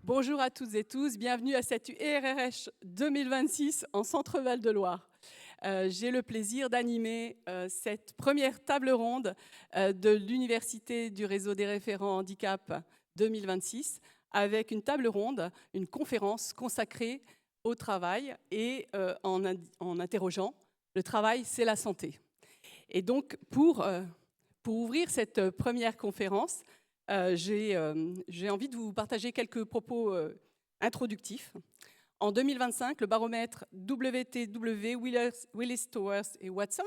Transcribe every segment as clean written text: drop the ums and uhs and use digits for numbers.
Bonjour à toutes et tous, bienvenue à cette URRH 2026 en Centre-Val de Loire. J'ai le plaisir d'animer cette première table ronde de l'Université du réseau des référents handicap 2026 avec une table ronde, une conférence consacrée au travail et en interrogeant « Le travail, c'est la santé ». Et donc, pour ouvrir cette première conférence, j'ai envie de vous partager quelques propos introductifs. En 2025, le baromètre WTW, Willis Towers et Watson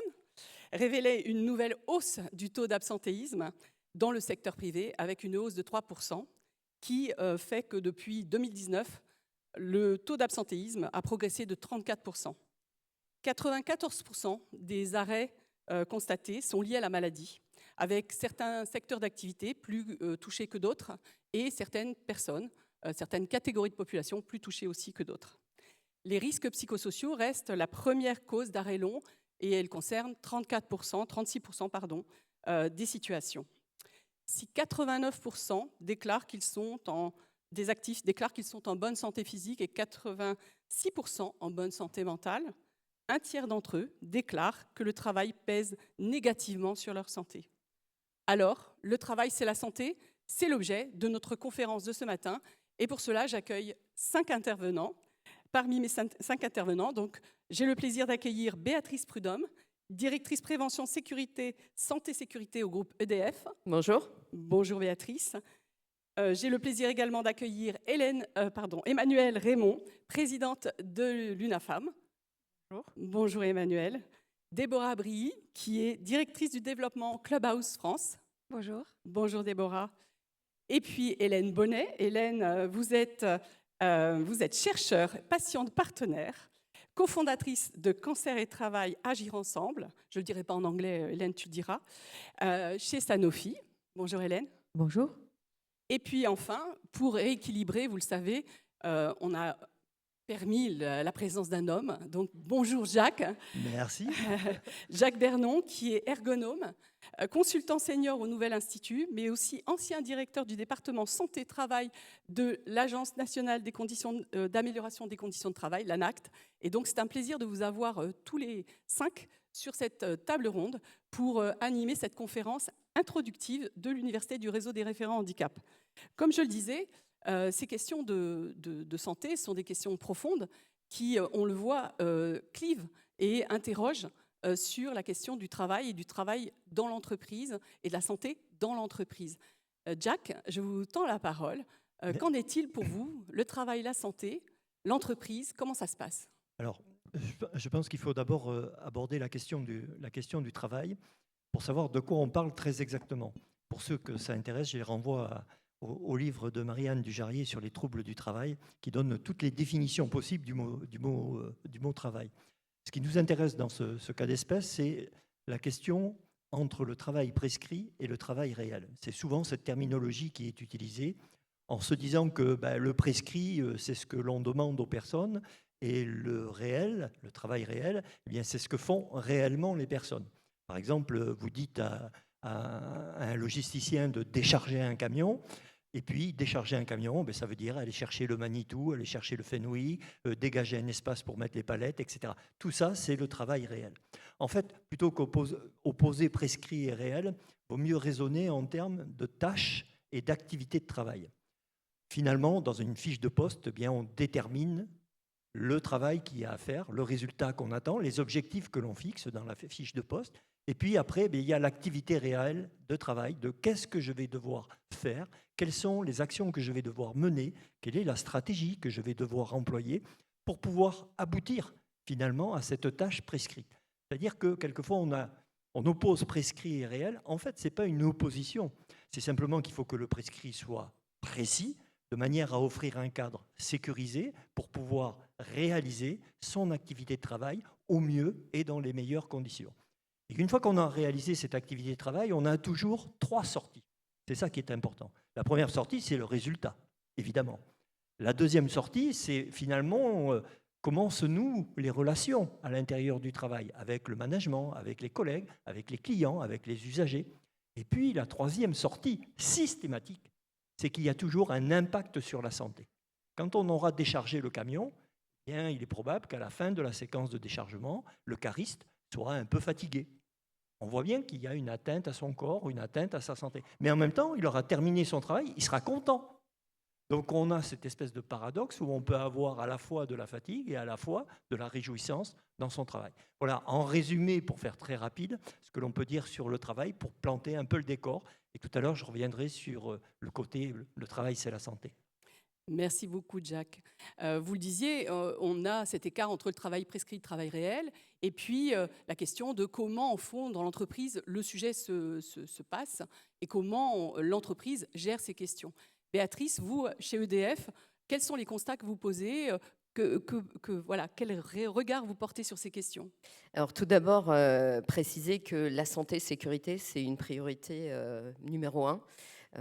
révélait une nouvelle hausse du taux d'absentéisme dans le secteur privé, avec une hausse de 3%, qui fait que depuis 2019, le taux d'absentéisme a progressé de 34%. 94% des arrêts constatés sont liés à la maladie, avec certains secteurs d'activité plus touchés que d'autres et certaines personnes, certaines catégories de population plus touchées aussi que d'autres. Les risques psychosociaux restent la première cause d'arrêt long et elles concernent 36% des situations. Si 89% des actifs déclarent qu'ils sont en bonne santé physique et 86% en bonne santé mentale, un tiers d'entre eux déclarent que le travail pèse négativement sur leur santé. Alors, le travail, c'est la santé, c'est l'objet de notre conférence de ce matin. Et pour cela, j'accueille 5 intervenants. Parmi mes 5 intervenants, donc, j'ai le plaisir d'accueillir Béatrice Prudhomme, directrice prévention sécurité, santé-sécurité au groupe EDF. Bonjour. Bonjour Béatrice. J'ai le plaisir également d'accueillir Emmanuelle Raymond, présidente de l'UNAFAM. Bonjour. Bonjour Emmanuelle. Déborah Brilly, qui est directrice du développement Clubhouse France. Bonjour. Bonjour Déborah. Et puis Hélène Bonnet. Hélène, vous êtes chercheure, patiente partenaire, cofondatrice de Cancer et Travail Agir Ensemble. Je ne le dirai pas en anglais, Hélène, tu le diras. Chez Sanofi. Bonjour Hélène. Bonjour. Et puis enfin, pour rééquilibrer, vous le savez, on a permis la présence d'un homme. Donc, bonjour Jacques. Merci. Jacques Bernon, qui est ergonome, consultant senior au Nouvel Institut, mais aussi ancien directeur du département santé-travail de l'Agence nationale des conditions d'amélioration des conditions de travail, l'ANACT. Et donc, c'est un plaisir de vous avoir tous les 5 sur cette table ronde pour animer cette conférence introductive de l'Université du réseau des référents handicap. Comme je le disais, ces questions de santé sont des questions profondes qui, on le voit, clivent et interrogent sur la question du travail et du travail dans l'entreprise et de la santé dans l'entreprise. Jack, je vous tends la parole. Qu'en est-il pour vous, le travail, la santé, l'entreprise, comment ça se passe ? Alors, je pense qu'il faut d'abord aborder la question du travail pour savoir de quoi on parle très exactement. Pour ceux que ça intéresse, je les renvoie au livre de Marie-Anne Dujarrier sur les troubles du travail, qui donne toutes les définitions possibles du mot travail. Ce qui nous intéresse dans ce cas d'espèce, c'est la question entre le travail prescrit et le travail réel. C'est souvent cette terminologie qui est utilisée en se disant que le prescrit, c'est ce que l'on demande aux personnes, et le réel, le travail réel, eh bien, c'est ce que font réellement les personnes. Par exemple, vous dites à un logisticien de décharger un camion. Et puis, décharger un camion, ça veut dire aller chercher le Manitou, aller chercher le fenouil, dégager un espace pour mettre les palettes, etc. Tout ça, c'est le travail réel. En fait, plutôt qu'opposer prescrit et réel, il vaut mieux raisonner en termes de tâches et d'activités de travail. Finalement, dans une fiche de poste, on détermine le travail qu'il y a à faire, le résultat qu'on attend, les objectifs que l'on fixe dans la fiche de poste. Et puis après, il y a l'activité réelle de travail, de qu'est-ce que je vais devoir faire, quelles sont les actions que je vais devoir mener, quelle est la stratégie que je vais devoir employer pour pouvoir aboutir finalement à cette tâche prescrite. C'est-à-dire que quelquefois on oppose prescrit et réel. En fait, ce n'est pas une opposition. C'est simplement qu'il faut que le prescrit soit précis de manière à offrir un cadre sécurisé pour pouvoir réaliser son activité de travail au mieux et dans les meilleures conditions. Et une fois qu'on a réalisé cette activité de travail, on a toujours 3 sorties. C'est ça qui est important. La première sortie, c'est le résultat, évidemment. La deuxième sortie, c'est finalement comment se nouent les relations à l'intérieur du travail, avec le management, avec les collègues, avec les clients, avec les usagers. Et puis la troisième sortie systématique, c'est qu'il y a toujours un impact sur la santé. Quand on aura déchargé le camion, eh bien, il est probable qu'à la fin de la séquence de déchargement, le cariste soit un peu fatigué. On voit bien qu'il y a une atteinte à son corps, une atteinte à sa santé. Mais en même temps, il aura terminé son travail, il sera content. Donc on a cette espèce de paradoxe où on peut avoir à la fois de la fatigue et à la fois de la réjouissance dans son travail. Voilà, en résumé, pour faire très rapide, ce que l'on peut dire sur le travail pour planter un peu le décor. Et tout à l'heure, je reviendrai sur le côté, le travail, c'est la santé. Merci beaucoup, Jack. Vous le disiez, on a cet écart entre le travail prescrit et le travail réel, et puis la question de comment, au fond, dans l'entreprise, le sujet se passe et comment l'entreprise gère ces questions. Béatrice, vous, chez EDF, quels sont les constats que vous posez voilà, quel regard vous portez sur ces questions? Alors tout d'abord, préciser que la santé-sécurité, c'est une priorité numéro 1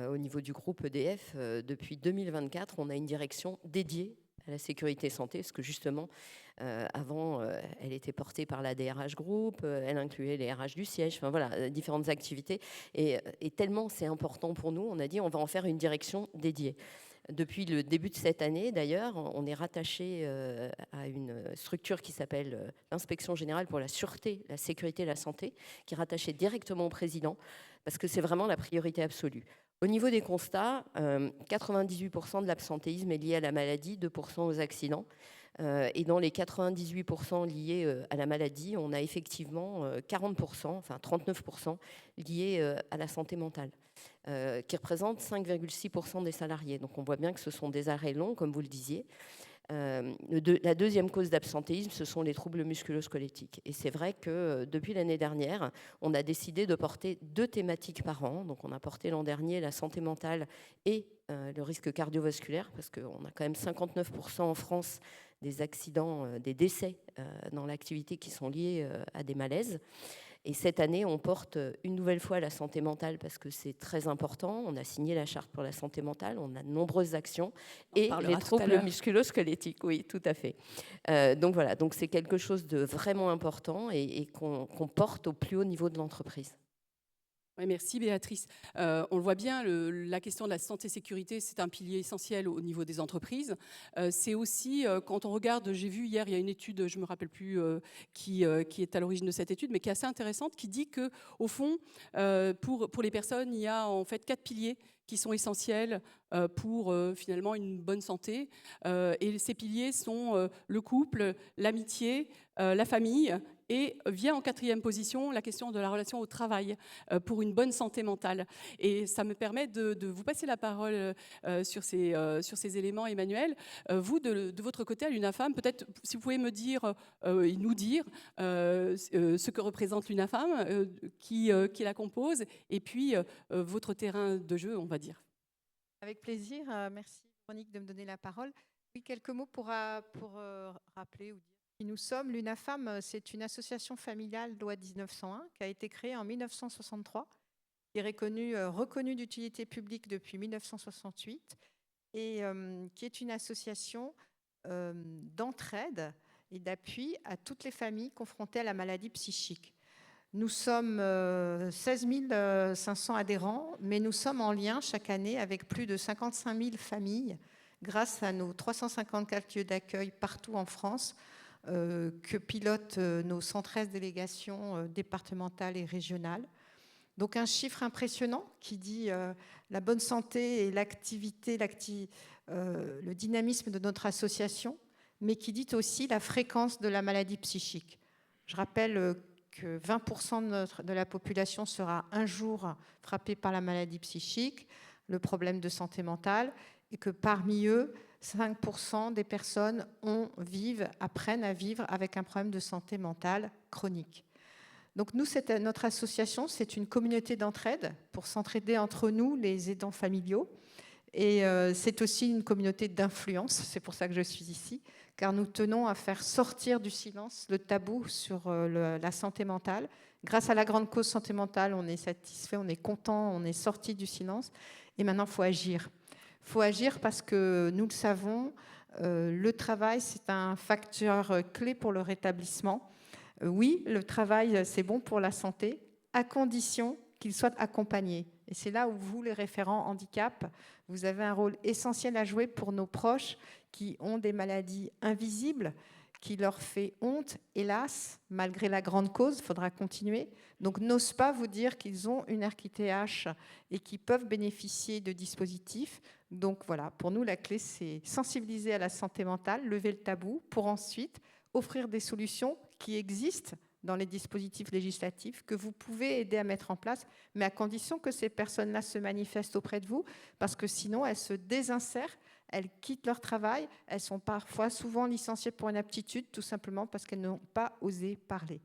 au niveau du groupe EDF. Depuis 2024, on a une direction dédiée à la sécurité santé, parce que justement, avant, elle était portée par la DRH Group, elle incluait les RH du siège, enfin voilà, différentes activités. Et tellement c'est important pour nous, on a dit on va en faire une direction dédiée. Depuis le début de cette année, d'ailleurs, on est rattaché à une structure qui s'appelle l'Inspection générale pour la sûreté, la sécurité et la santé, qui est rattachée directement au président, parce que c'est vraiment la priorité absolue. Au niveau des constats, 98% de l'absentéisme est lié à la maladie, 2% aux accidents. Et dans les 98% liés à la maladie, on a effectivement 40%, enfin 39% liés à la santé mentale, qui représente 5,6% des salariés. Donc on voit bien que ce sont des arrêts longs, comme vous le disiez. La deuxième cause d'absentéisme, ce sont les troubles musculo-squelettiques. Et c'est vrai que depuis l'année dernière, on a décidé de porter 2 thématiques par an. Donc on a porté l'an dernier la santé mentale et le risque cardiovasculaire, parce qu'on a quand même 59% en France des accidents, des décès dans l'activité qui sont liés à des malaises. Et cette année, on porte une nouvelle fois la santé mentale parce que c'est très important. On a signé la charte pour la santé mentale, on a de nombreuses actions et les troubles musculo-squelettiques, oui, tout à fait. Donc voilà, donc c'est quelque chose de vraiment important et qu'on porte au plus haut niveau de l'entreprise. Oui, merci Béatrice. On le voit bien, la question de la santé-sécurité, c'est un pilier essentiel au niveau des entreprises. C'est aussi, quand on regarde, j'ai vu hier, il y a une étude, je ne me rappelle plus qui est à l'origine de cette étude, mais qui est assez intéressante, qui dit qu'au fond, pour les personnes, il y a en fait 4 piliers qui sont essentiels pour finalement une bonne santé. Et ces piliers sont le couple, l'amitié, la famille, et vient en 4e position la question de la relation au travail pour une bonne santé mentale. Et ça me permet de vous passer la parole sur ces éléments, Emmanuel. Vous, de votre côté, à l'UNAFAM, peut-être si vous pouvez me dire, nous dire ce que représente l'UNAFAM, qui la compose, et puis votre terrain de jeu, on va dire. Avec plaisir. Merci, Véronique, de me donner la parole. Oui, quelques mots pour rappeler ou dire qui nous sommes. L'UNAFAM, c'est une association familiale loi 1901 qui a été créée en 1963, qui est reconnue d'utilité publique depuis 1968 et qui est une association d'entraide et d'appui à toutes les familles confrontées à la maladie psychique. Nous sommes 16 500 adhérents, mais nous sommes en lien chaque année avec plus de 55 000 familles grâce à nos 354 lieux d'accueil partout en France que pilotent nos 113 délégations départementales et régionales. Donc un chiffre impressionnant qui dit la bonne santé et l'activité, le dynamisme de notre association, mais qui dit aussi la fréquence de la maladie psychique. Je rappelle que 20% de la population sera un jour frappée par la maladie psychique, le problème de santé mentale, et que parmi eux, 5% des personnes apprennent à vivre avec un problème de santé mentale chronique. Donc nous, notre association, c'est une communauté d'entraide pour s'entraider entre nous, les aidants familiaux, Et c'est aussi une communauté d'influence, c'est pour ça que je suis ici, car nous tenons à faire sortir du silence le tabou sur la santé mentale. Grâce à la grande cause santé mentale, on est satisfait, on est content, on est sorti du silence. Et maintenant, il faut agir. Il faut agir parce que nous le savons, le travail, c'est un facteur clé pour le rétablissement. Oui, le travail, c'est bon pour la santé, à condition qu'il soit accompagné. Et c'est là où vous, les référents handicap, vous avez un rôle essentiel à jouer pour nos proches qui ont des maladies invisibles, qui leur fait honte, hélas, malgré la grande cause, il faudra continuer. Donc, n'osent pas vous dire qu'ils ont une RQTH et qu'ils peuvent bénéficier de dispositifs. Donc, voilà, pour nous, la clé, c'est sensibiliser à la santé mentale, lever le tabou, pour ensuite offrir des solutions qui existent dans les dispositifs législatifs que vous pouvez aider à mettre en place, mais à condition que ces personnes-là se manifestent auprès de vous, parce que sinon, elles se désinsèrent, elles quittent leur travail, elles sont parfois souvent licenciées pour inaptitude, tout simplement parce qu'elles n'ont pas osé parler.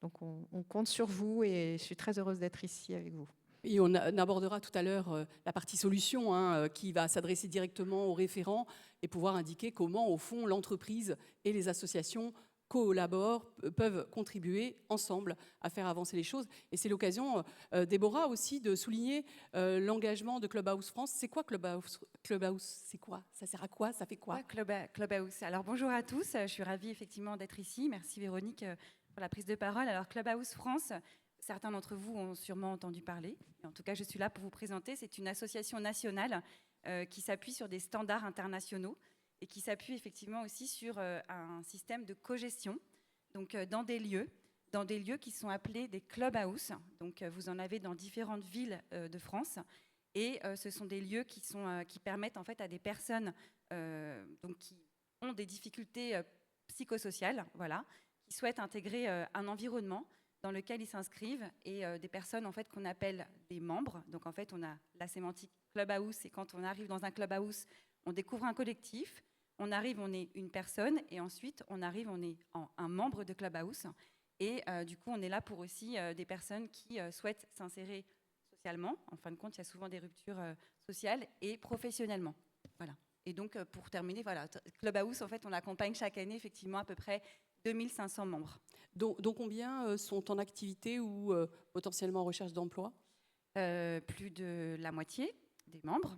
Donc, on compte sur vous et je suis très heureuse d'être ici avec vous. Et on abordera tout à l'heure la partie solution qui va s'adresser directement aux référents et pouvoir indiquer comment, au fond, l'entreprise et les associations collaborent, peuvent contribuer ensemble à faire avancer les choses. Et c'est l'occasion, Déborah, aussi de souligner l'engagement de Clubhouse France. C'est quoi Clubhouse? C'est quoi? Ça sert à quoi? Ça fait quoi? Clubhouse. Alors bonjour à tous, je suis ravie effectivement d'être ici. Merci Véronique pour la prise de parole. Alors Clubhouse France, certains d'entre vous ont sûrement entendu parler. En tout cas, je suis là pour vous présenter. C'est une association nationale qui s'appuie sur des standards internationaux et qui s'appuie effectivement aussi sur un système de cogestion, donc dans des lieux qui sont appelés des clubhouses. Donc vous en avez dans différentes villes de France, et ce sont des lieux qui permettent en fait à des personnes donc qui ont des difficultés psychosociales, voilà, qui souhaitent intégrer un environnement dans lequel ils s'inscrivent, et des personnes en fait qu'on appelle des membres. Donc en fait on a la sémantique clubhouse, et quand on arrive dans un clubhouse, on découvre un collectif. On arrive, on est une personne, et ensuite on arrive, on est un membre de Clubhouse. Et du coup, on est là pour aussi des personnes qui souhaitent s'insérer socialement. En fin de compte, il y a souvent des ruptures sociales et professionnellement. Voilà. Et donc, pour terminer, voilà, Clubhouse, en fait, on accompagne chaque année effectivement à peu près 2500 membres. Donc combien sont en activité ou potentiellement en recherche d'emploi? Plus de la moitié des membres.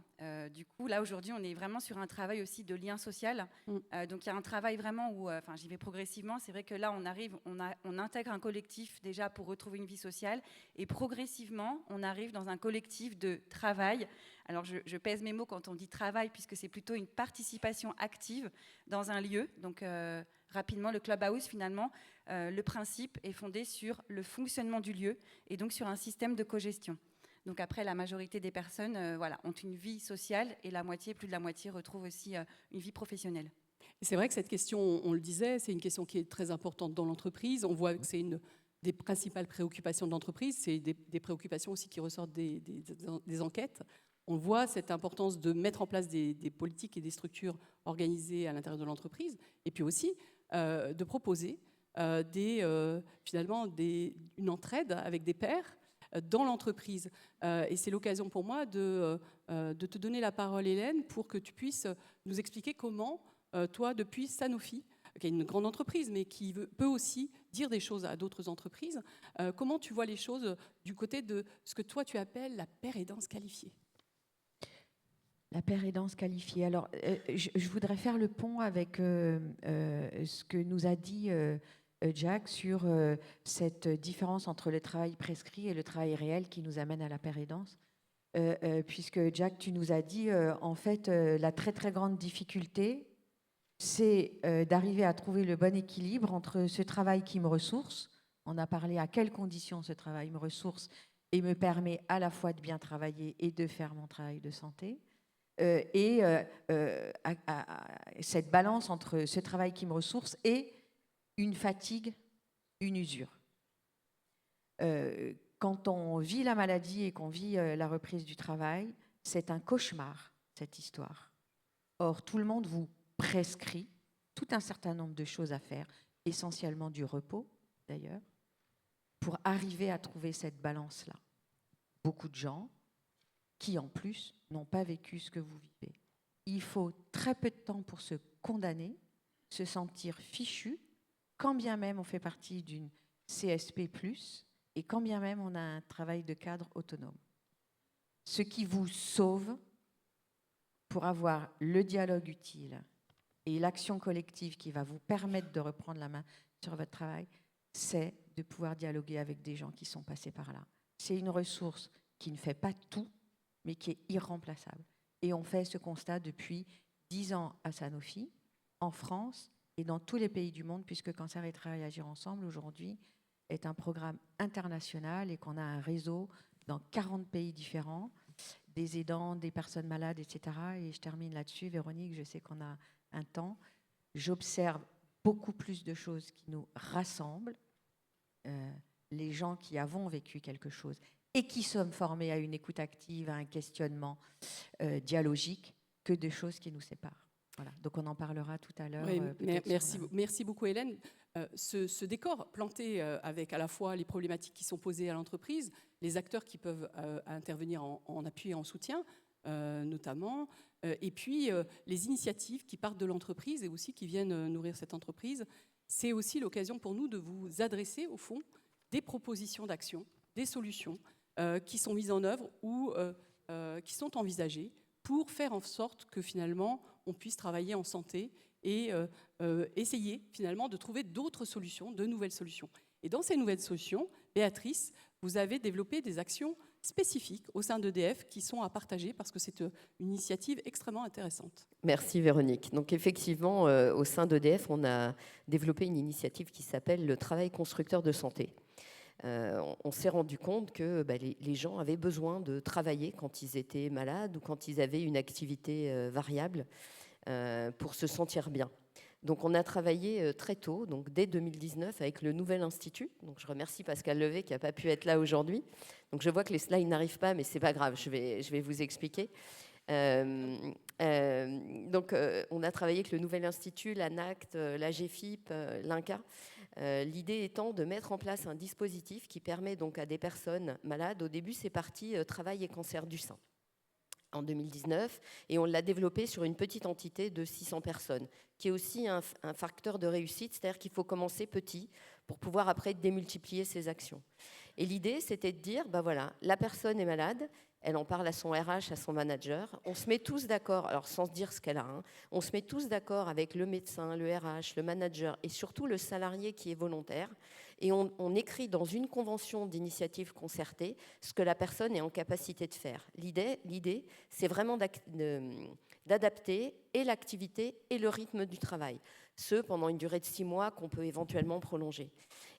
Du coup, là, aujourd'hui, on est vraiment sur un travail aussi de lien social. Donc, il y a un travail vraiment où, j'y vais progressivement. C'est vrai que là, on arrive, on intègre un collectif déjà pour retrouver une vie sociale. Et progressivement, on arrive dans un collectif de travail. Alors, je pèse mes mots quand on dit travail, puisque c'est plutôt une participation active dans un lieu. Donc, rapidement, le Clubhouse, finalement, le principe est fondé sur le fonctionnement du lieu et donc sur un système de cogestion. Donc après, la majorité des personnes ont une vie sociale, et plus de la moitié retrouvent aussi une vie professionnelle. Et c'est vrai que cette question, on le disait, c'est une question qui est très importante dans l'entreprise. On voit que c'est une des principales préoccupations de l'entreprise. C'est des préoccupations aussi qui ressortent des enquêtes. On voit cette importance de mettre en place des politiques et des structures organisées à l'intérieur de l'entreprise, et puis aussi de proposer finalement une entraide avec des pairs dans l'entreprise. Et c'est l'occasion pour moi de te donner la parole, Hélène, pour que tu puisses nous expliquer comment, toi, depuis Sanofi, qui est une grande entreprise, mais qui peut aussi dire des choses à d'autres entreprises, comment tu vois les choses du côté de ce que toi, tu appelles la paire aidance qualifiée? La paire aidance qualifiée. Alors, je voudrais faire le pont avec ce que nous a dit Jack sur cette différence entre le travail prescrit et le travail réel qui nous amène à la paire aidance. Puisque Jack, tu nous as dit, en fait, la très très grande difficulté, c'est d'arriver à trouver le bon équilibre entre ce travail qui me ressource. On a parlé à quelles conditions ce travail me ressource et me permet à la fois de bien travailler et de faire mon travail de santé. Cette balance entre ce travail qui me ressource et une fatigue, une usure. Quand on vit la maladie et qu'on vit la reprise du travail, c'est un cauchemar, cette histoire. Or, tout le monde vous prescrit tout un certain nombre de choses à faire, essentiellement du repos, d'ailleurs, pour arriver à trouver cette balance-là. Beaucoup de gens qui, en plus, n'ont pas vécu ce que vous vivez. Il faut très peu de temps pour se condamner, se sentir fichu, quand bien même on fait partie d'une CSP+, et quand bien même on a un travail de cadre autonome. Ce qui vous sauve pour avoir le dialogue utile et l'action collective qui va vous permettre de reprendre la main sur votre travail, c'est de pouvoir dialoguer avec des gens qui sont passés par là. C'est une ressource qui ne fait pas tout, mais qui est irremplaçable. Et on fait ce constat depuis 10 ans à Sanofi, en France et dans tous les pays du monde, puisque Cancer et Travail Agir Ensemble, aujourd'hui, est un programme international et qu'on a un réseau dans 40 pays différents, des aidants, des personnes malades, etc. Et je termine là-dessus. Véronique, je sais qu'on a un temps. J'observe beaucoup plus de choses qui nous rassemblent, les gens qui avons vécu quelque chose et qui sommes formés à une écoute active, à un questionnement dialogique, que de choses qui nous séparent. Voilà. Donc on en parlera tout à l'heure. Oui, merci beaucoup Hélène. Ce décor planté avec à la fois les problématiques qui sont posées à l'entreprise, les acteurs qui peuvent intervenir en appui et en soutien, notamment, et puis les initiatives qui partent de l'entreprise et aussi qui viennent nourrir cette entreprise. C'est aussi l'occasion pour nous de vous adresser, au fond, des propositions d'action, des solutions qui sont mises en œuvre ou qui sont envisagées pour faire en sorte que finalement on puisse travailler en santé et essayer finalement de trouver d'autres solutions, de nouvelles solutions. Et dans ces nouvelles solutions, Béatrice, vous avez développé des actions spécifiques au sein d'EDF qui sont à partager parce que c'est une initiative extrêmement intéressante. Merci Véronique. Donc effectivement, au sein d'EDF, on a développé une initiative qui s'appelle le travail constructeur de santé. On s'est rendu compte que les gens avaient besoin de travailler quand ils étaient malades ou quand ils avaient une activité variable pour se sentir bien. Donc on a travaillé très tôt, donc dès 2019, avec le Nouvel Institut. Donc je remercie Pascal Levé qui n'a pas pu être là aujourd'hui. Donc je vois que les slides n'arrivent pas, mais ce n'est pas grave, je vais vous expliquer. On a travaillé avec le Nouvel Institut, l'ANACT, la GFIP, l'INCA. L'idée étant de mettre en place un dispositif qui permet donc à des personnes malades, au début c'est parti travail et cancer du sein en 2019, et on l'a développé sur une petite entité de 600 personnes, qui est aussi un facteur de réussite, c'est-à-dire qu'il faut commencer petit pour pouvoir après démultiplier ses actions. Et l'idée, c'était de dire, voilà, la personne est malade, elle en parle à son RH, à son manager, on se met tous d'accord, alors sans se dire ce qu'elle a, on se met tous d'accord avec le médecin, le RH, le manager et surtout le salarié qui est volontaire, et on écrit dans une convention d'initiative concertée ce que la personne est en capacité de faire. L'idée, c'est vraiment d'adapter et l'activité et le rythme du travail, ce pendant une durée de 6 mois qu'on peut éventuellement prolonger.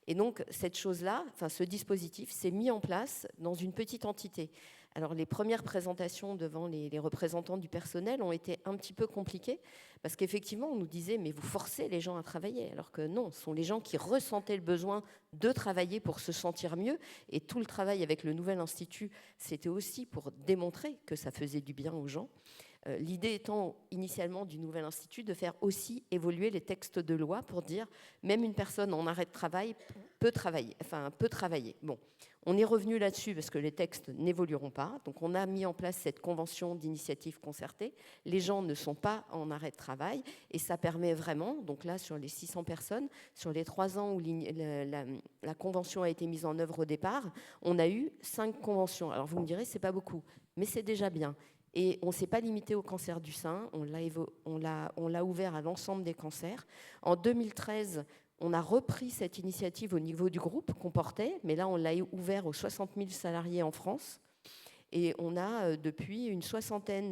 Et donc, cette chose-là, ce dispositif s'est mis en place dans une petite entité. Alors, les premières présentations devant les représentants du personnel ont été un petit peu compliquées parce qu'effectivement, on nous disait « mais vous forcez les gens à travailler », alors que non, ce sont les gens qui ressentaient le besoin de travailler pour se sentir mieux. Et tout le travail avec le Nouvel Institut, c'était aussi pour démontrer que ça faisait du bien aux gens. L'idée étant initialement du Nouvel Institut de faire aussi évoluer les textes de loi pour dire même une personne en arrêt de travail peut travailler. Bon, on est revenu là-dessus parce que les textes n'évolueront pas. Donc on a mis en place cette convention d'initiative concertée. Les gens ne sont pas en arrêt de travail et ça permet vraiment, donc là sur les 600 personnes, sur les 3 ans où la convention a été mise en œuvre au départ, on a eu 5 conventions. Alors vous me direz, c'est pas beaucoup, mais c'est déjà bien. Et on ne s'est pas limité au cancer du sein, on l'a ouvert à l'ensemble des cancers. En 2013, on a repris cette initiative au niveau du groupe qu'on portait, mais là, on l'a ouvert aux 60 000 salariés en France. Et on a depuis une 60aine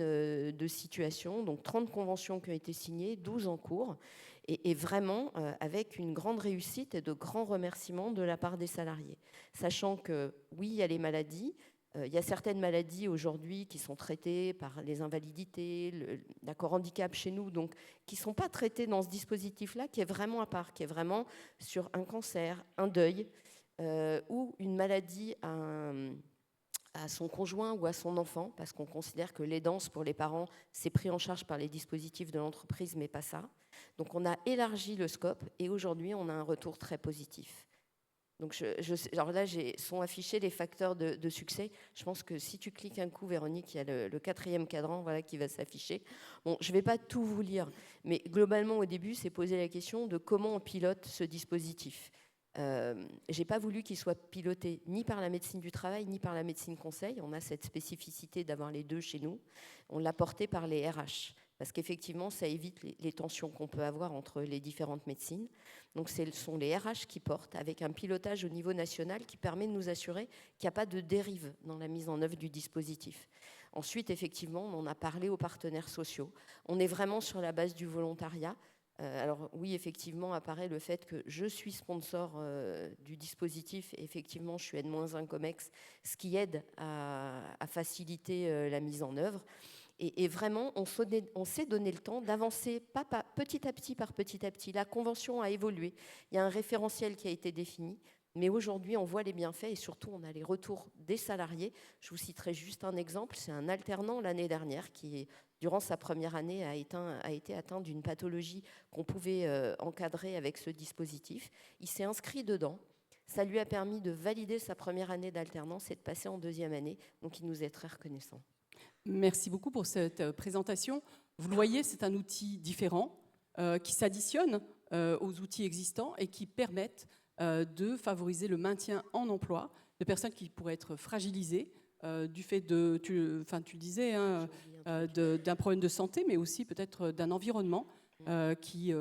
de situations, donc 30 conventions qui ont été signées, 12 en cours, et vraiment avec une grande réussite et de grands remerciements de la part des salariés. Sachant que, oui, il y a les maladies. Il y a certaines maladies aujourd'hui qui sont traitées par les invalidités, l'accord handicap chez nous, donc qui ne sont pas traitées dans ce dispositif-là, qui est vraiment à part, qui est vraiment sur un cancer, un deuil, ou une maladie à son conjoint ou à son enfant, parce qu'on considère que l'aidance pour les parents, c'est pris en charge par les dispositifs de l'entreprise, mais pas ça. Donc on a élargi le scope et aujourd'hui, on a un retour très positif. Donc, alors là, sont affichés les facteurs de succès. Je pense que si tu cliques un coup, Véronique, il y a le 4e cadran, voilà, qui va s'afficher. Bon, je ne vais pas tout vous lire, mais globalement, au début, c'est poser la question de comment on pilote ce dispositif. Je n'ai pas voulu qu'il soit piloté ni par la médecine du travail, ni par la médecine conseil. On a cette spécificité d'avoir les deux chez nous. On l'a porté par les RH, parce qu'effectivement, ça évite les tensions qu'on peut avoir entre les différentes médecines. Donc, ce sont les RH qui portent, avec un pilotage au niveau national qui permet de nous assurer qu'il n'y a pas de dérive dans la mise en œuvre du dispositif. Ensuite, effectivement, on en a parlé aux partenaires sociaux. On est vraiment sur la base du volontariat. Alors oui, effectivement, apparaît le fait que je suis sponsor du dispositif. Effectivement, je suis N-1 COMEX, ce qui aide à faciliter la mise en œuvre. Et vraiment, on s'est donné le temps d'avancer petit à petit. La convention a évolué. Il y a un référentiel qui a été défini. Mais aujourd'hui, on voit les bienfaits et surtout, on a les retours des salariés. Je vous citerai juste un exemple. C'est un alternant l'année dernière qui, durant sa première année, a été atteint d'une pathologie qu'on pouvait encadrer avec ce dispositif. Il s'est inscrit dedans. Ça lui a permis de valider sa première année d'alternance et de passer en 2e année. Donc, il nous est très reconnaissant. Merci beaucoup pour cette présentation. Vous le voyez, c'est un outil différent qui s'additionne aux outils existants et qui permettent de favoriser le maintien en emploi de personnes qui pourraient être fragilisées du fait de, tu le disais, hein, d'un problème de santé, mais aussi peut-être d'un environnement qui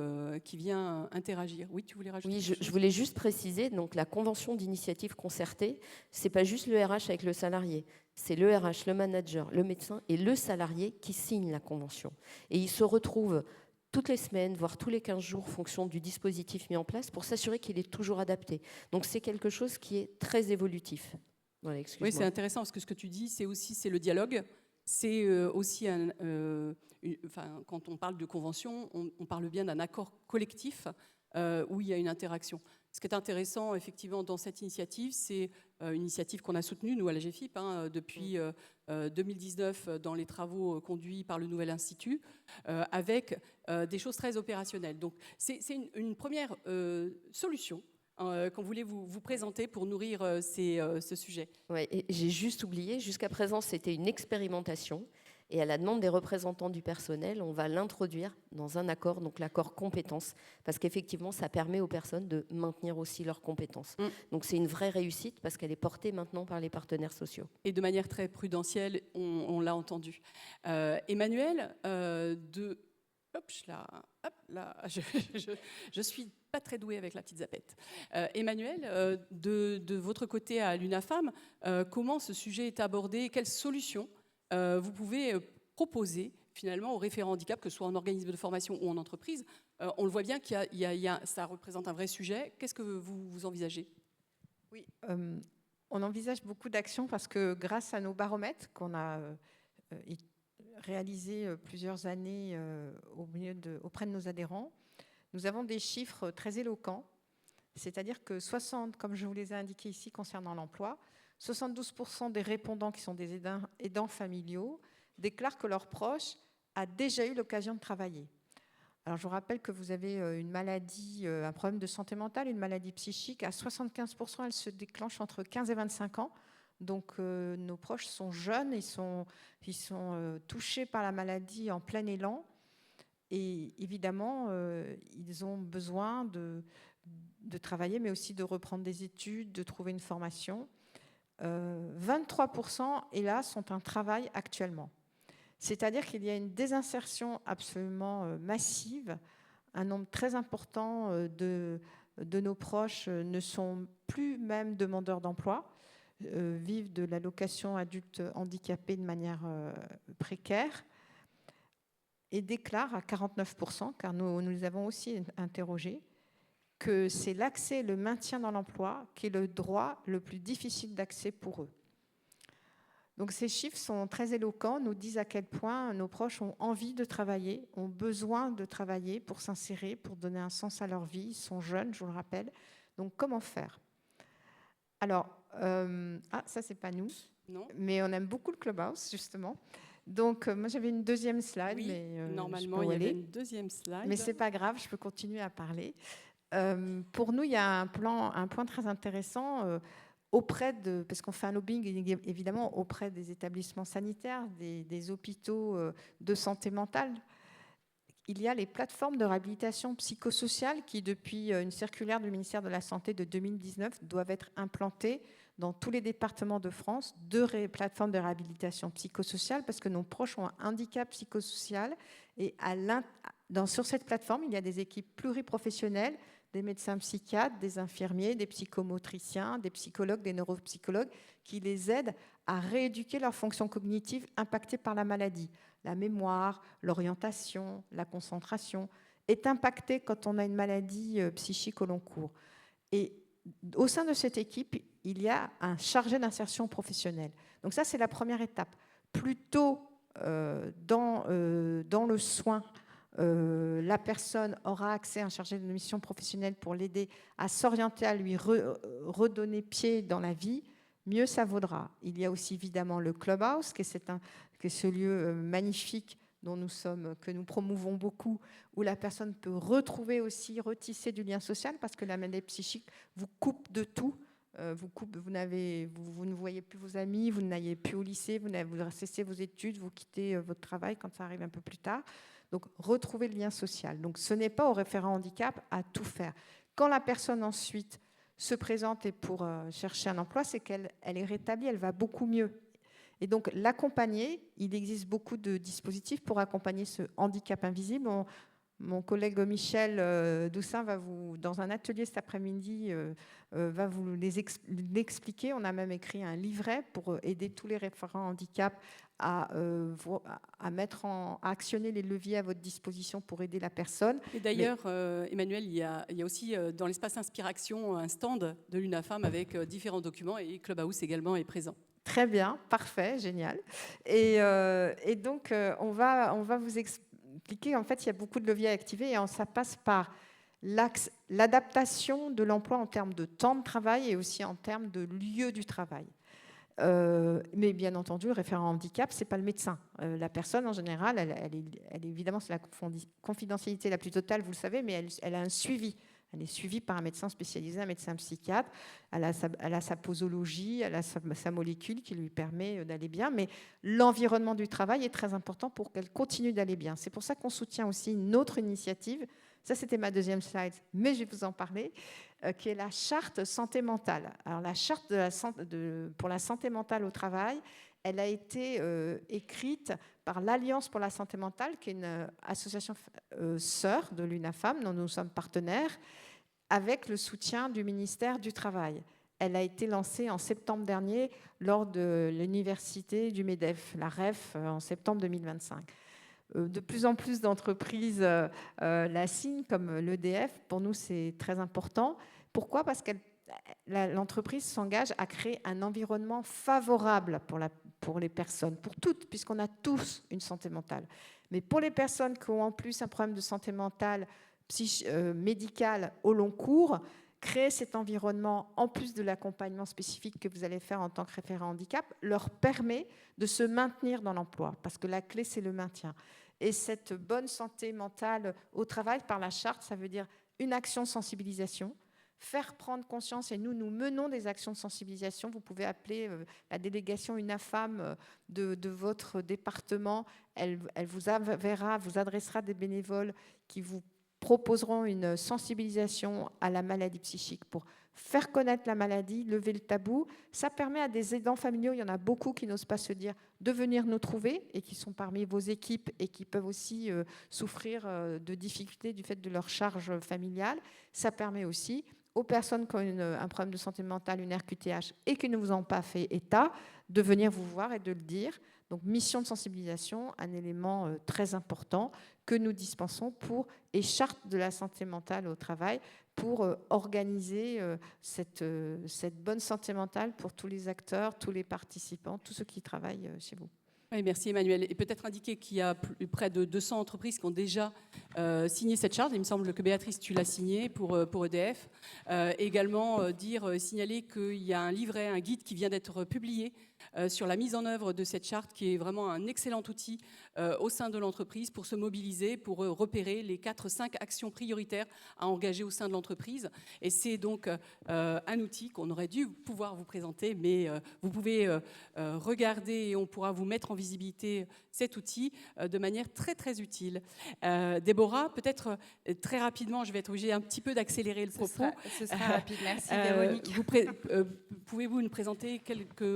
vient interagir. Oui, tu voulais rajouter quelque chose ? Je voulais juste préciser, donc la convention d'initiative concertée, ce n'est pas juste le RH avec le salarié, c'est le RH, le manager, le médecin et le salarié qui signent la convention. Et ils se retrouvent toutes les semaines, voire tous les 15 jours, en fonction du dispositif mis en place, pour s'assurer qu'il est toujours adapté. Donc c'est quelque chose qui est très évolutif. Voilà, oui, c'est intéressant, parce que ce que tu dis, c'est le dialogue. C'est aussi, quand on parle de convention, on parle bien d'un accord collectif où il y a une interaction. Ce qui est intéressant, effectivement, dans cette initiative, c'est une initiative qu'on a soutenue, nous, à la GFIP, depuis 2019, dans les travaux conduits par le Nouvel Institut, avec des choses très opérationnelles. Donc, c'est une première solution qu'on voulait vous présenter pour nourrir ce sujet. Ouais, j'ai juste oublié, jusqu'à présent, c'était une expérimentation. Et à la demande des représentants du personnel, on va l'introduire dans un accord, donc l'accord compétences, parce qu'effectivement, ça permet aux personnes de maintenir aussi leurs compétences. Donc c'est une vraie réussite parce qu'elle est portée maintenant par les partenaires sociaux. Et de manière très prudentielle, on l'a entendu. Emmanuel, je suis pas très douée avec la petite zapette. Emmanuel, de votre côté à l'UNAFAM, comment ce sujet est abordé? Quelles solutions vous pouvez proposer finalement aux référents handicap, que ce soit en organisme de formation ou en entreprise? On le voit bien ça représente un vrai sujet. Qu'est-ce que vous envisagez? Oui, on envisage beaucoup d'actions parce que grâce à nos baromètres qu'on a réalisés plusieurs années auprès de nos adhérents, nous avons des chiffres très éloquents. C'est-à-dire que 60, comme je vous les ai indiqués ici concernant l'emploi, 72% des répondants qui sont des aidants familiaux déclarent que leur proche a déjà eu l'occasion de travailler. Alors je vous rappelle que vous avez une maladie, un problème de santé mentale, une maladie psychique. À 75%, elle se déclenche entre 15 et 25 ans. Donc nos proches sont jeunes, ils sont touchés par la maladie en plein élan. Et évidemment, ils ont besoin de travailler, mais aussi de reprendre des études, de trouver une formation. 23%, hélas, ont un travail actuellement. C'est-à-dire qu'il y a une désinsertion absolument massive. Un nombre très important de nos proches ne sont plus même demandeurs d'emploi, vivent de l'allocation adulte handicapé de manière précaire et déclarent à 49%, car nous les avons aussi interrogés, que c'est l'accès et le maintien dans l'emploi qui est le droit le plus difficile d'accès pour eux. Donc ces chiffres sont très éloquents, nous disent à quel point nos proches ont envie de travailler, ont besoin de travailler pour s'insérer, pour donner un sens à leur vie. Ils sont jeunes, je vous le rappelle. Donc comment faire? Alors, ça c'est pas nous, non, mais on aime beaucoup le Clubhouse, justement. Donc moi j'avais une deuxième slide, oui, mais normalement il y avait une deuxième slide. Mais c'est pas grave, je peux continuer à parler. Pour nous, il y a un point très intéressant parce qu'on fait un lobbying évidemment auprès des établissements sanitaires, des hôpitaux de santé mentale. Il y a les plateformes de réhabilitation psychosociale qui, depuis une circulaire du ministère de la Santé de 2019, doivent être implantées dans tous les départements de France, plateformes de réhabilitation psychosociale, parce que nos proches ont un handicap psychosocial. Et sur cette plateforme, il y a des équipes pluriprofessionnelles, des médecins psychiatres, des infirmiers, des psychomotriciens, des psychologues, des neuropsychologues, qui les aident à rééduquer leurs fonctions cognitives impactées par la maladie. La mémoire, l'orientation, la concentration est impactée quand on a une maladie psychique au long cours. Et au sein de cette équipe, il y a un chargé d'insertion professionnelle. Donc ça, c'est la première étape. Plutôt dans le soin, la personne aura accès à un chargé de mission professionnelle pour l'aider à s'orienter, à lui redonner pied dans la vie, mieux ça vaudra. Il y a aussi évidemment le Clubhouse, qui est ce lieu magnifique que nous promouvons beaucoup, où la personne peut retrouver aussi, retisser du lien social, parce que la maladie psychique vous coupe de tout. Vous ne voyez plus vos amis, vous n'allez plus au lycée, vous cessez vos études, vous quittez votre travail quand ça arrive un peu plus tard. Donc, retrouver le lien social. Donc, ce n'est pas au référent handicap à tout faire. Quand la personne ensuite se présente et pour chercher un emploi, c'est qu'elle est rétablie, elle va beaucoup mieux. Et donc, l'accompagner, il existe beaucoup de dispositifs pour accompagner ce handicap invisible. Mon collègue Michel Doussin va dans un atelier cet après-midi, va vous l'expliquer. On a même écrit un livret pour aider tous les référents handicap à actionner les leviers à votre disposition pour aider la personne. Et d'ailleurs, Emmanuel, il y a aussi dans l'espace Inspiration un stand de l'UNAFAM avec différents documents et Clubhouse également est présent. Très bien, parfait, génial. Et donc, on va vous expliquer, en fait, il y a beaucoup de leviers à activer et ça passe par l'adaptation de l'emploi en termes de temps de travail et aussi en termes de lieu du travail. Mais bien entendu, le référent handicap, ce n'est pas le médecin. La personne, en général, elle évidemment, c'est la confidentialité la plus totale, vous le savez, mais elle a un suivi. Elle est suivie par un médecin spécialisé, un médecin psychiatre. Elle a sa posologie, elle a sa molécule qui lui permet d'aller bien. Mais l'environnement du travail est très important pour qu'elle continue d'aller bien. C'est pour ça qu'on soutient aussi une autre initiative. Ça, c'était ma deuxième slide, mais je vais vous en parler, qui est la charte santé mentale. Alors, la charte pour la santé mentale au travail, elle a été écrite par l'Alliance pour la santé mentale, qui est une association sœur de l'UNAFAM, dont nous sommes partenaires, avec le soutien du ministère du Travail. Elle a été lancée en septembre dernier lors de l'université du MEDEF, la REF, en septembre 2025. De plus en plus d'entreprises la signent, comme l'EDF. Pour nous, c'est très important. Pourquoi ? Parce que l'entreprise s'engage à créer un environnement favorable pour les personnes, pour toutes, puisqu'on a tous une santé mentale. Mais pour les personnes qui ont en plus un problème de santé mentale médicale au long cours, créer cet environnement, en plus de l'accompagnement spécifique que vous allez faire en tant que référent handicap, leur permet de se maintenir dans l'emploi, parce que la clé, c'est le maintien. Et cette bonne santé mentale au travail, par la charte, ça veut dire une action de sensibilisation, faire prendre conscience, et nous menons des actions de sensibilisation. Vous pouvez appeler la délégation UNAFAM de votre département, elle vous adressera des bénévoles qui vous proposeront une sensibilisation à la maladie psychique pour faire connaître la maladie, lever le tabou. Ça permet à des aidants familiaux, il y en a beaucoup qui n'osent pas se dire, de venir nous trouver et qui sont parmi vos équipes et qui peuvent aussi souffrir de difficultés du fait de leur charge familiale. Ça permet aussi aux personnes qui ont un problème de santé mentale, une RQTH, et qui ne vous ont pas fait état, de venir vous voir et de le dire. Donc, mission de sensibilisation, un élément très important que nous dispensons et charte de la santé mentale au travail, pour organiser cette bonne santé mentale pour tous les acteurs, tous les participants, tous ceux qui travaillent chez vous. Oui, merci Emmanuel. Et peut-être indiquer qu'il y a près de 200 entreprises qui ont déjà signé cette charte. Il me semble que Béatrice, tu l'as signée pour EDF. Également signaler qu'il y a un livret, un guide qui vient d'être publié sur la mise en œuvre de cette charte qui est vraiment un excellent outil au sein de l'entreprise pour se mobiliser, pour repérer les 4-5 actions prioritaires à engager au sein de l'entreprise. Et c'est donc un outil qu'on aurait dû pouvoir vous présenter, mais vous pouvez regarder et on pourra vous mettre en visibilité cet outil de manière très très utile. Déborah, peut-être très rapidement, je vais être obligée un petit peu d'accélérer le propos. Ce sera rapide, merci Véronique. Pouvez-vous nous présenter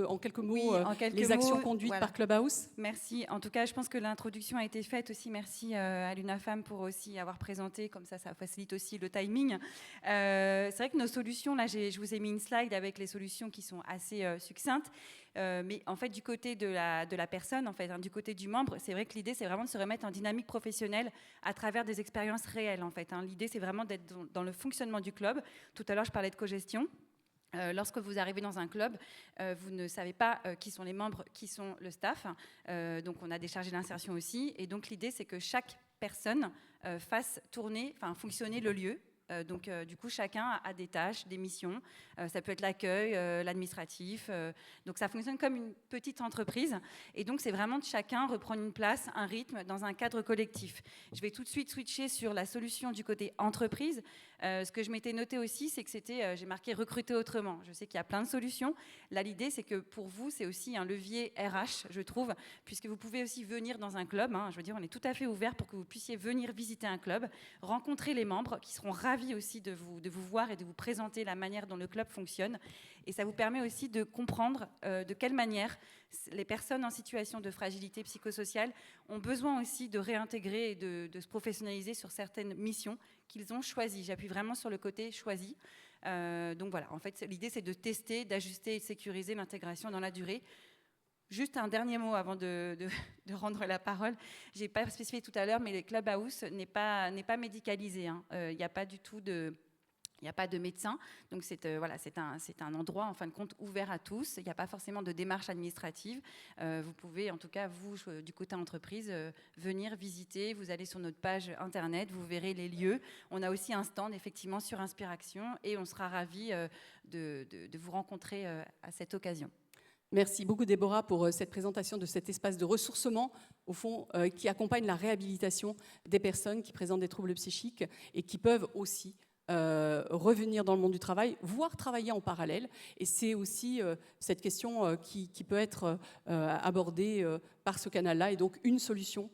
en quelques mots quelques les actions mots, conduites voilà. par Clubhouse? Merci. En tout cas, je pense que l'introduction a été faite aussi. Merci à l'UNAFAM pour aussi avoir présenté. Comme ça facilite aussi le timing. C'est vrai que nos solutions, là, je vous ai mis une slide avec les solutions qui sont assez succinctes. Mais en fait, du côté de la personne, en fait, du côté du membre, c'est vrai que l'idée, c'est vraiment de se remettre en dynamique professionnelle à travers des expériences réelles, en fait. L'idée, c'est vraiment d'être dans le fonctionnement du club. Tout à l'heure, je parlais de cogestion. Lorsque vous arrivez dans un club, vous ne savez pas qui sont les membres, qui sont le staff. Donc, on a des chargés d'insertion aussi. Et donc, l'idée, c'est que chaque personne fasse fonctionner le lieu. Donc, du coup, chacun a des tâches, des missions. Ça peut être l'accueil, l'administratif. Donc, ça fonctionne comme une petite entreprise. Et donc, c'est vraiment de chacun reprendre une place, un rythme dans un cadre collectif. Je vais tout de suite switcher sur la solution du côté entreprise. Ce que je m'étais noté aussi, c'est que j'ai marqué recruter autrement. Je sais qu'il y a plein de solutions. Là, l'idée, c'est que pour vous, c'est aussi un levier RH, je trouve, puisque vous pouvez aussi venir dans un club. Je veux dire, on est tout à fait ouvert pour que vous puissiez venir visiter un club, rencontrer les membres qui seront ravis aussi de vous voir et de vous présenter la manière dont le club fonctionne. Et ça vous permet aussi de comprendre de quelle manière les personnes en situation de fragilité psychosociale ont besoin aussi de réintégrer et de se professionnaliser sur certaines missions qu'ils ont choisies. J'appuie vraiment sur le côté choisi. Donc voilà, en fait, l'idée, c'est de tester, d'ajuster et de sécuriser l'intégration dans la durée. Juste un dernier mot avant de rendre la parole. Je n'ai pas spécifié tout à l'heure, mais le Clubhouse n'est pas médicalisé. Il n'y a pas du tout il n'y a pas de médecin, donc c'est un endroit en fin de compte ouvert à tous. Il n'y a pas forcément de démarche administrative. Vous pouvez, en tout cas, vous, du côté entreprise, venir visiter. Vous allez sur notre page internet, vous verrez les lieux. On a aussi un stand, effectivement, sur Inspiration, et on sera ravis de vous rencontrer à cette occasion. Merci beaucoup Déborah pour cette présentation de cet espace de ressourcement, au fond, qui accompagne la réhabilitation des personnes qui présentent des troubles psychiques et qui peuvent aussi revenir dans le monde du travail, voire travailler en parallèle. Et c'est aussi cette question qui peut être abordée par ce canal-là, et donc une solution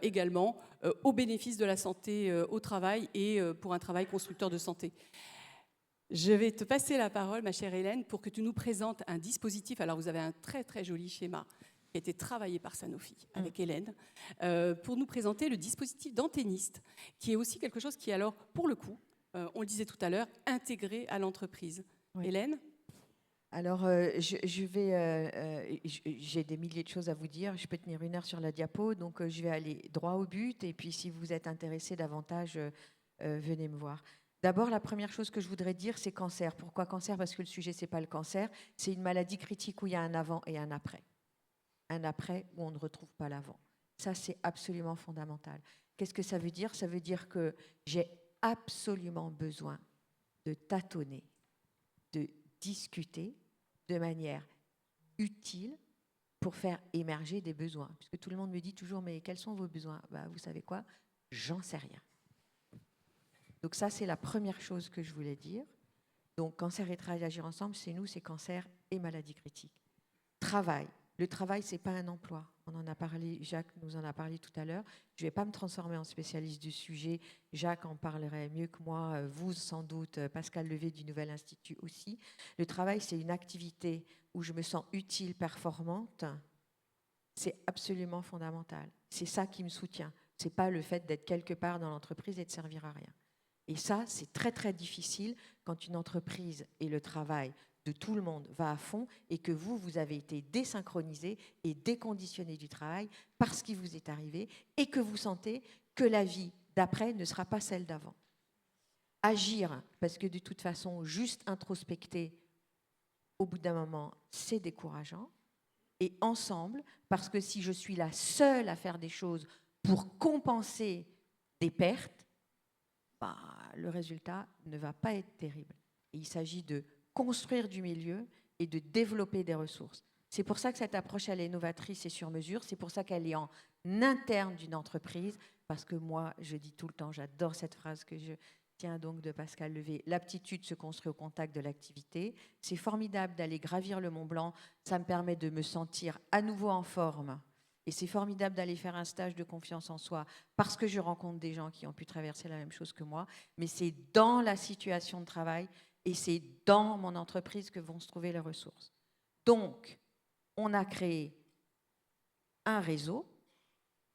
également au bénéfice de la santé au travail et pour un travail constructeur de santé. Je vais te passer la parole, ma chère Hélène, pour que tu nous présentes un dispositif. Alors, vous avez un très, très joli schéma qui a été travaillé par Sanofi avec Hélène, pour nous présenter le dispositif d'antenniste, qui est aussi quelque chose qui est alors, pour le coup, on le disait tout à l'heure, intégré à l'entreprise. Oui. Hélène ? Alors, j'ai des milliers de choses à vous dire. Je peux tenir 1 heure sur la diapo, donc je vais aller droit au but. Et puis, si vous êtes intéressé davantage, venez me voir. D'abord, la première chose que je voudrais dire, c'est cancer. Pourquoi cancer ? Parce que le sujet, ce n'est pas le cancer. C'est une maladie critique où il y a un avant et un après. Un après où on ne retrouve pas l'avant. Ça, c'est absolument fondamental. Qu'est-ce que ça veut dire ? Ça veut dire que j'ai absolument besoin de tâtonner, de discuter de manière utile pour faire émerger des besoins. Puisque tout le monde me dit toujours, mais quels sont vos besoins ? Vous savez quoi ? J'en sais rien. Donc ça, c'est la première chose que je voulais dire. Donc cancer et travail agir ensemble, c'est nous, c'est cancer et maladie critique. Travail. Le travail, ce n'est pas un emploi. On en a parlé, Jacques nous en a parlé tout à l'heure. Je ne vais pas me transformer en spécialiste du sujet. Jacques en parlerait mieux que moi, vous sans doute, Pascal Levé du Nouvel Institut aussi. Le travail, c'est une activité où je me sens utile, performante. C'est absolument fondamental. C'est ça qui me soutient. Ce n'est pas le fait d'être quelque part dans l'entreprise et de servir à rien. Et ça, c'est très, très difficile quand une entreprise et le travail de tout le monde va à fond et que vous avez été désynchronisé et déconditionné du travail parce qu'il vous est arrivé et que vous sentez que la vie d'après ne sera pas celle d'avant. Agir, parce que de toute façon, juste introspecter, au bout d'un moment, c'est décourageant. Et ensemble, parce que si je suis la seule à faire des choses pour compenser des pertes, le résultat ne va pas être terrible. Et il s'agit de construire du milieu et de développer des ressources. C'est pour ça que cette approche, elle est novatrice et sur mesure. C'est pour ça qu'elle est en interne d'une entreprise. Parce que moi, je dis tout le temps, j'adore cette phrase que je tiens donc de Pascal Levé, l'aptitude se construit au contact de l'activité. C'est formidable d'aller gravir le Mont Blanc. Ça me permet de me sentir à nouveau en forme. Et c'est formidable d'aller faire un stage de confiance en soi parce que je rencontre des gens qui ont pu traverser la même chose que moi. Mais c'est dans la situation de travail et c'est dans mon entreprise que vont se trouver les ressources. Donc, on a créé un réseau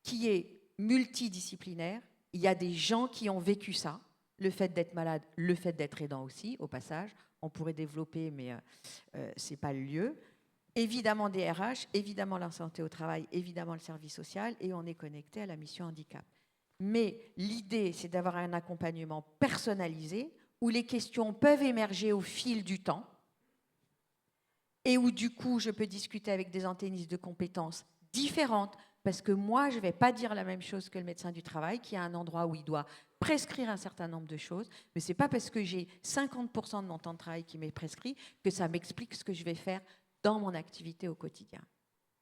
qui est multidisciplinaire. Il y a des gens qui ont vécu ça, le fait d'être malade, le fait d'être aidant aussi, au passage. On pourrait développer, mais ce n'est pas le lieu. Évidemment des RH, évidemment la santé au travail, évidemment le service social, et on est connecté à la mission handicap. Mais l'idée, c'est d'avoir un accompagnement personnalisé où les questions peuvent émerger au fil du temps et où du coup, je peux discuter avec des anténistes de compétences différentes parce que moi, je ne vais pas dire la même chose que le médecin du travail qui a un endroit où il doit prescrire un certain nombre de choses, mais ce n'est pas parce que j'ai 50% de mon temps de travail qui m'est prescrit que ça m'explique ce que je vais faire dans mon activité au quotidien.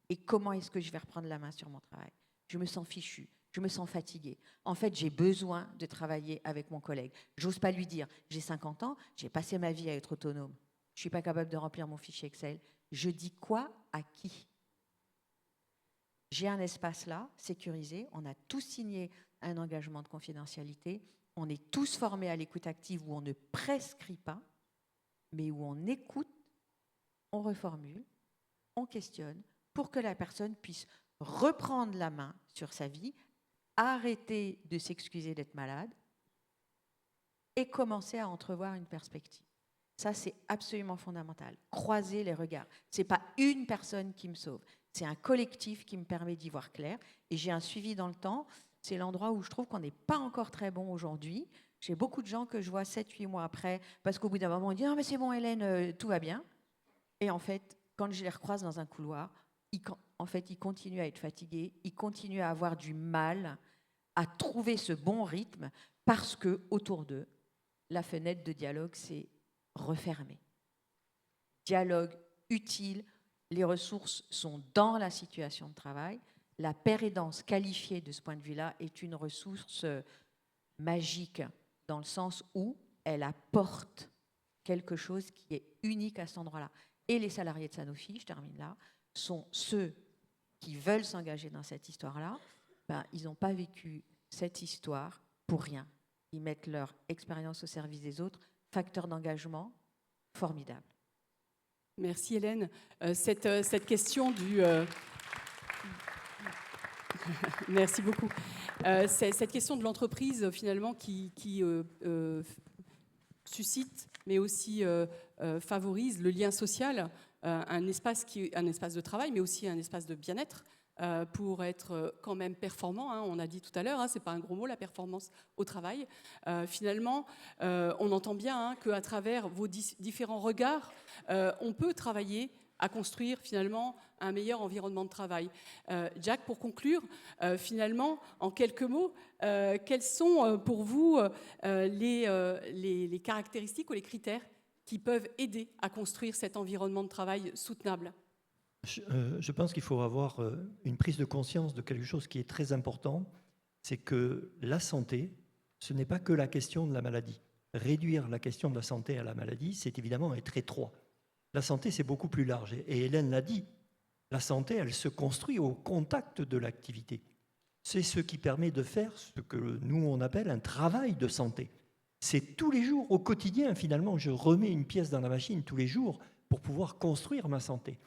Et comment est-ce que je vais reprendre la main sur mon travail? Je me sens fichue, je me sens fatiguée. En fait, j'ai besoin de travailler avec mon collègue. J'ose pas lui dire, j'ai 50 ans, j'ai passé ma vie à être autonome. Je ne suis pas capable de remplir mon fichier Excel. Je dis quoi à qui? J'ai un espace là, sécurisé. On a tous signé un engagement de confidentialité. On est tous formés à l'écoute active où on ne prescrit pas, mais où on écoute, on reformule, on questionne pour que la personne puisse reprendre la main sur sa vie, arrêter de s'excuser d'être malade et commencer à entrevoir une perspective. Ça, c'est absolument fondamental. Croiser les regards. Ce n'est pas une personne qui me sauve, c'est un collectif qui me permet d'y voir clair. Et j'ai un suivi dans le temps. C'est l'endroit où je trouve qu'on n'est pas encore très bon aujourd'hui. J'ai beaucoup de gens que je vois 7-8 mois après, parce qu'au bout d'un moment, on dit « Ah, mais c'est bon, Hélène, tout va bien ». Et en fait, quand je les recroise dans un couloir, ils continuent à être fatigués, ils continuent à avoir du mal à trouver ce bon rythme parce que autour d'eux, la fenêtre de dialogue s'est refermée. Dialogue utile, les ressources sont dans la situation de travail. La paire aidance qualifiée de ce point de vue-là est une ressource magique dans le sens où elle apporte quelque chose qui est unique à cet endroit-là. Et les salariés de Sanofi, je termine là, sont ceux qui veulent s'engager dans cette histoire-là. Ils n'ont pas vécu cette histoire pour rien. Ils mettent leur expérience au service des autres. Facteur d'engagement formidable. Merci Hélène. Cette question du... Merci beaucoup. Cette question de l'entreprise, finalement, qui suscite, mais aussi favorise le lien social, un espace de travail, mais aussi un espace de bien-être, pour être quand même performant. On a dit tout à l'heure, ce n'est pas un gros mot, la performance au travail. Finalement, on entend bien qu'à travers vos différents regards, on peut travailler à construire finalement un meilleur environnement de travail. Jack, pour conclure, finalement, en quelques mots, quelles sont pour vous les caractéristiques ou les critères qui peuvent aider à construire cet environnement de travail soutenable? Je pense qu'il faut avoir une prise de conscience de quelque chose qui est très important, c'est que la santé, ce n'est pas que la question de la maladie. Réduire la question de la santé à la maladie, c'est évidemment être étroit. La santé, c'est beaucoup plus large. Et Hélène l'a dit, la santé, elle se construit au contact de l'activité. C'est ce qui permet de faire ce que nous, on appelle un travail de santé. C'est tous les jours, au quotidien, finalement, je remets une pièce dans la machine tous les jours pour pouvoir construire ma santé.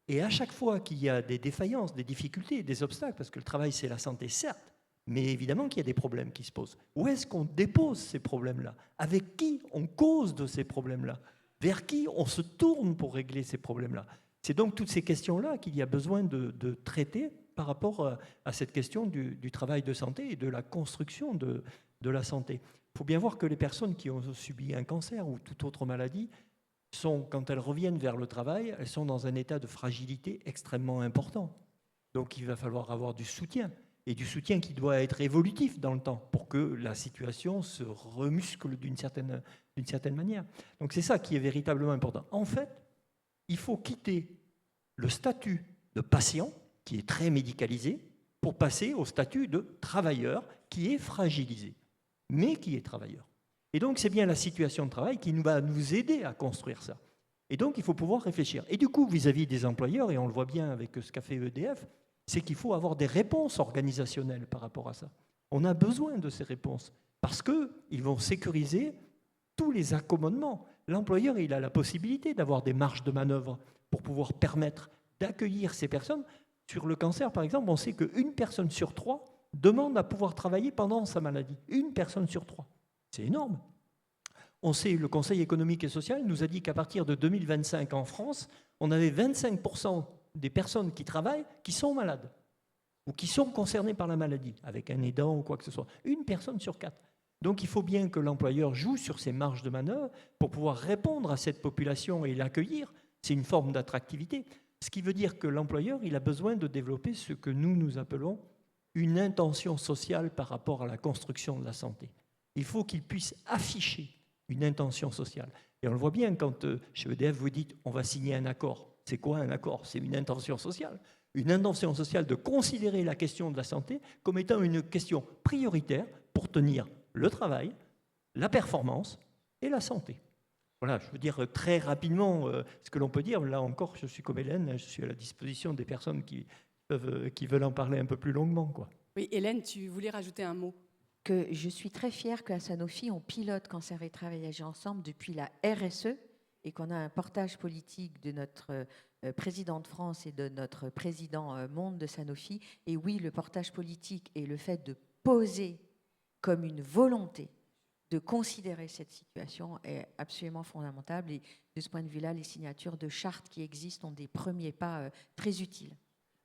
Et à chaque fois qu'il y a des défaillances, des difficultés, des obstacles, parce que le travail, c'est la santé, certes, mais évidemment qu'il y a des problèmes qui se posent. Où est-ce qu'on dépose ces problèmes-là? Avec qui on cause de ces problèmes-là? Vers qui on se tourne pour régler ces problèmes-là? C'est donc toutes ces questions-là qu'il y a besoin de traiter par rapport à cette question du travail de santé et de la construction de la santé. Il faut bien voir que les personnes qui ont subi un cancer ou toute autre maladie sont, quand elles reviennent vers le travail, elles sont dans un état de fragilité extrêmement important. Donc il va falloir avoir du soutien, et du soutien qui doit être évolutif dans le temps pour que la situation se remuscle d'une certaine manière. Donc c'est ça qui est véritablement important. En fait, il faut quitter le statut de patient, qui est très médicalisé, pour passer au statut de travailleur, qui est fragilisé, mais qui est travailleur. Et donc, c'est bien la situation de travail qui va nous aider à construire ça. Et donc, il faut pouvoir réfléchir. Et du coup, vis-à-vis des employeurs, et on le voit bien avec ce qu'a fait EDF, c'est qu'il faut avoir des réponses organisationnelles par rapport à ça. On a besoin de ces réponses, parce qu'ils vont sécuriser tous les accommodements. L'employeur, il a la possibilité d'avoir des marges de manœuvre pour pouvoir permettre d'accueillir ces personnes. Sur le cancer, par exemple, on sait qu'une personne sur 3 demande à pouvoir travailler pendant sa maladie. Une personne sur 3. C'est énorme. On sait, le Conseil économique et social nous a dit qu'à partir de 2025 en France, on avait 25% des personnes qui travaillent qui sont malades ou qui sont concernées par la maladie, avec un aidant ou quoi que ce soit. Une personne sur 4. Donc il faut bien que l'employeur joue sur ses marges de manœuvre pour pouvoir répondre à cette population et l'accueillir. C'est une forme d'attractivité. Ce qui veut dire que l'employeur, il a besoin de développer ce que nous appelons une intention sociale par rapport à la construction de la santé. Il faut qu'il puisse afficher une intention sociale. Et on le voit bien quand chez EDF, vous dites on va signer un accord. C'est quoi un accord? C'est une intention sociale. Une intention sociale de considérer la question de la santé comme étant une question prioritaire pour tenir le travail, la performance et la santé. Voilà, je veux dire très rapidement ce que l'on peut dire. Là encore, je suis comme Hélène, je suis à la disposition des personnes qui veulent en parler un peu plus longuement, quoi. Oui, Hélène, tu voulais rajouter un mot? Que je suis très fière qu'à Sanofi, on pilote Cancer et Travail Agir Ensemble depuis la RSE et qu'on a un portage politique de notre président de France et de notre président monde de Sanofi. Et oui, le portage politique et le fait de poser comme une volonté de considérer cette situation est absolument fondamental. Et de ce point de vue-là, les signatures de chartes qui existent ont des premiers pas très utiles.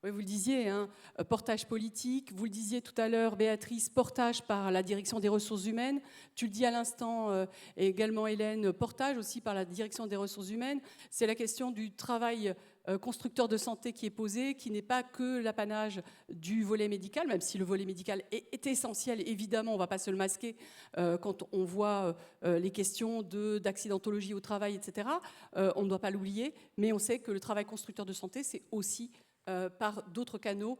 Oui, vous le disiez, hein, portage politique, vous le disiez tout à l'heure, Béatrice, portage par la direction des ressources humaines, tu le dis à l'instant, et également Hélène, portage aussi par la direction des ressources humaines. C'est la question du travail constructeur de santé qui est posé, qui n'est pas que l'apanage du volet médical, même si le volet médical est essentiel, évidemment, on ne va pas se le masquer quand on voit les questions d'accidentologie au travail, etc. On ne doit pas l'oublier, mais on sait que le travail constructeur de santé, c'est aussi par d'autres canaux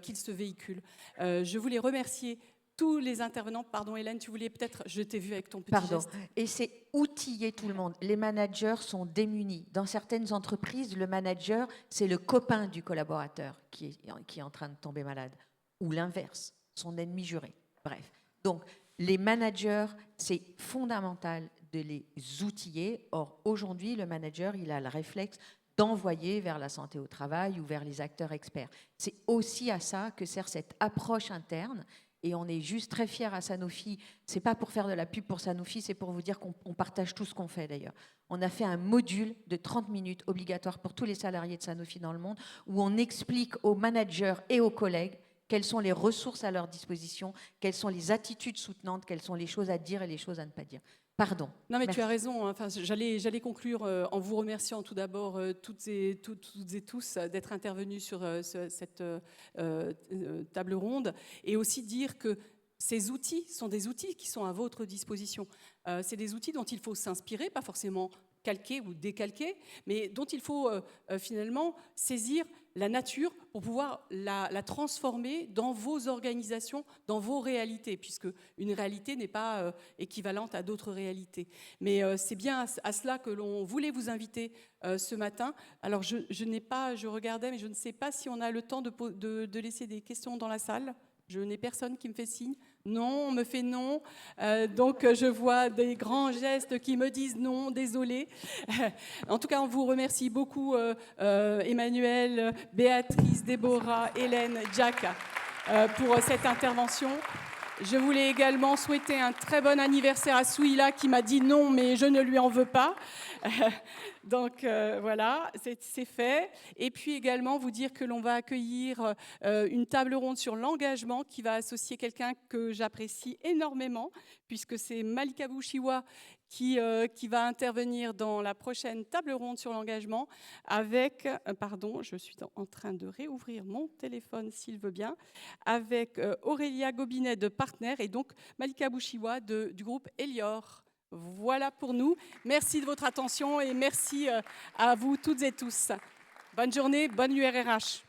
qu'ils se véhiculent. Je voulais remercier tous les intervenants. Pardon Hélène, tu voulais peut-être, je t'ai vu avec ton petit geste. Et c'est outiller tout le monde. Les managers sont démunis. Dans certaines entreprises, le manager, c'est le copain du collaborateur qui est en train de tomber malade. Ou l'inverse, son ennemi juré. Bref. Donc, les managers, c'est fondamental de les outiller. Or, aujourd'hui, le manager, il a le réflexe d'envoyer vers la santé au travail ou vers les acteurs experts. C'est aussi à ça que sert cette approche interne. Et on est juste très fiers à Sanofi. Ce n'est pas pour faire de la pub pour Sanofi, c'est pour vous dire qu'on partage tout ce qu'on fait d'ailleurs. On a fait un module de 30 minutes obligatoire pour tous les salariés de Sanofi dans le monde où on explique aux managers et aux collègues quelles sont les ressources à leur disposition, quelles sont les attitudes soutenantes, quelles sont les choses à dire et les choses à ne pas dire. Pardon. Non, mais merci. tu as raison. Enfin, j'allais conclure en vous remerciant tout d'abord toutes et tous d'être intervenus sur cette table ronde et aussi dire que ces outils sont des outils qui sont à votre disposition. C'est des outils dont il faut s'inspirer, pas forcément calquer ou décalquer, mais dont il faut finalement saisir la nature pour pouvoir la transformer dans vos organisations, dans vos réalités, puisque une réalité n'est pas équivalente à d'autres réalités. Mais c'est bien à cela que l'on voulait vous inviter ce matin. Alors je regardais, mais je ne sais pas si on a le temps de laisser des questions dans la salle. Je n'ai personne qui me fait signe. Non, on me fait non. Donc, je vois des grands gestes qui me disent non, désolé. En tout cas, on vous remercie beaucoup, Emmanuel, Béatrice, Déborah, Hélène, Jack, pour cette intervention. Je voulais également souhaiter un très bon anniversaire à Souila qui m'a dit non, mais je ne lui en veux pas. Donc voilà, c'est fait. Et puis également vous dire que l'on va accueillir une table ronde sur l'engagement qui va associer quelqu'un que j'apprécie énormément, puisque c'est Malika Bouchiwa qui va intervenir dans la prochaine table ronde sur l'engagement avec, pardon, je suis en train de réouvrir mon téléphone s'il veut bien, avec Aurélia Gobinet de Partner et donc Malika Bouchiwa du groupe Elior. Voilà pour nous. Merci de votre attention et merci à vous toutes et tous. Bonne journée, bonne URRH.